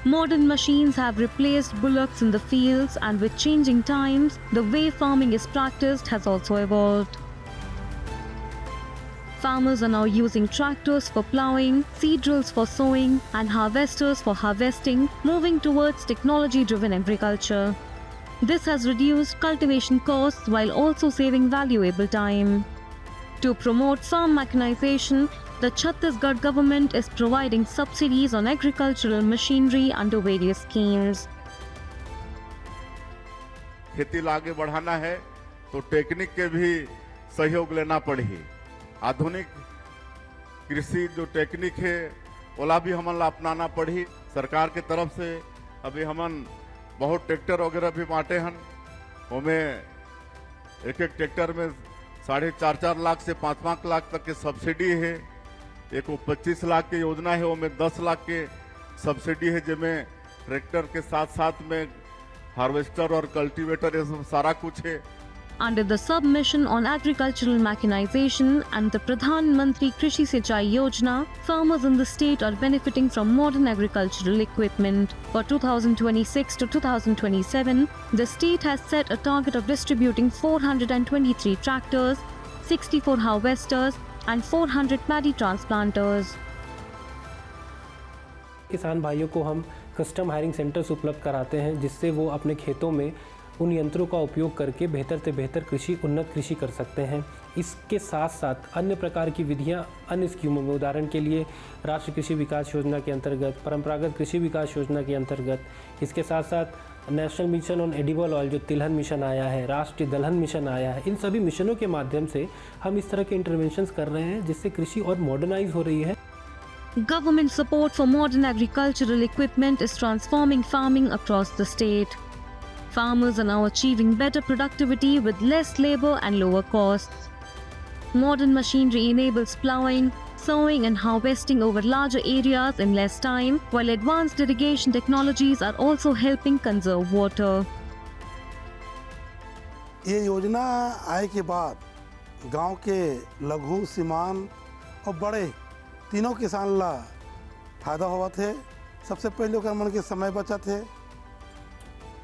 Modern machines have replaced bullocks in the fields, and with changing times, the way farming is practiced has also evolved. Farmers are now using tractors for plowing, seed drills for sowing, and harvesters for harvesting, moving towards technology-driven agriculture. This has reduced cultivation costs while also saving valuable time. To promote farm mechanization, the Chhattisgarh government is providing subsidies on agricultural machinery under various schemes. खेती को आगे बढ़ाना है तो technique के भी सहयोग लेना पड़ी। आधुनिक कृषि जो टेक्निक है ओला भी हमन ला अपनाना पड़ी। सरकार के तरफ से अभी हमन बहुत ट्रैक्टर वगैरह भी बांटे हन। उनमें एक ट्रैक्टर में 4.5 लाख से 5 लाख तक के सब्सिडी है। एक 25 लाख की योजना है, उनमें 10 लाख के सब्सिडी है, जिसमें ट्रैक्टर के साथ साथ में हार्वेस्टर और कल्टीवेटर ये सब सारा कुछ है। Under the Sub-Mission on Agricultural Mechanization and the Pradhan Mantri Krishi Sinchai Yojana, farmers in the state are benefiting from modern agricultural equipment. For 2026 to 2027, the state has set a target of distributing 423 tractors, 64 harvesters and 400 paddy transplanters. किसान भाइयों को हम custom hiring centres उपलब्ध कराते हैं, जिससे वो अपने खेतों में उन यंत्रों का उपयोग करके बेहतर से बेहतर उन्नत कृषि कर सकते हैं। इसके साथ साथ अन्य प्रकार की विधियां अन्य स्कीमों में, उदाहरण के लिए राष्ट्रीय कृषि विकास योजना के अंतर्गत, परंपरागत कृषि विकास योजना के अंतर्गत, इसके साथ साथ national mission on edible oil जो तिलहन मिशन आया है, राष्ट्रीय दलहन मिशन आया है, इन सभी मिशनों के माध्यम से हम इस तरह के इंटरवेंशंस कर रहे हैं, जिससे कृषि और मॉडर्नाइज हो रही है। Government support for modern agricultural equipment is transforming farming across the state. Farmers are now achieving better productivity with less labor and lower costs. Modern machinery enables plowing, sowing and harvesting over larger areas in less time, while advanced irrigation technologies are also helping conserve water. ये योजना आए के बाद गांव के लघु, सीमांत और बड़े तीनों किसान ला फायदा हुआ थे। सबसे पहले ओकर मन के समय बचत है,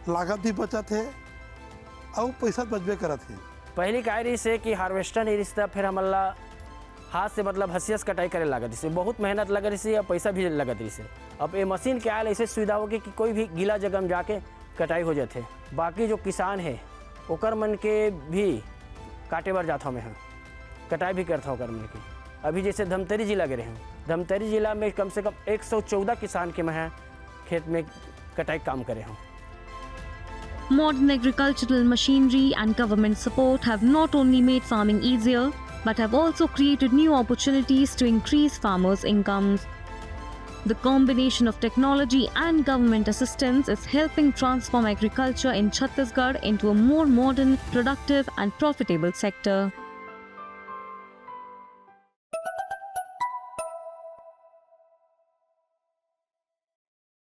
लागत भी बचत है और पैसा बचबे करत है। पहली काय रही से कि हार्वेस्टर नहीं रिश्ता, फिर हमला हाथ से मतलब हसिया से कटाई करे लागत से बहुत मेहनत लग रही से और पैसा भी लगत रही से। अब ये मशीन के आयल ऐसे सुविधा हो गई कि कोई भी गीला जगह में जाके कटाई हो जाते। बाकी जो किसान है ओकर मन के भी काटे बर जाता मैं कटाई भी करता ओकर मन के। अभी जैसे धमतरी जिला के रहे, धमतरी जिला में कम से कम 114 किसान के मैं खेत में कटाई काम करे हूँ। Modern agricultural machinery and government support have not only made farming easier, but have also created new opportunities to increase farmers' incomes. The combination of technology and government assistance is helping transform agriculture in Chhattisgarh into a more modern, productive and profitable sector.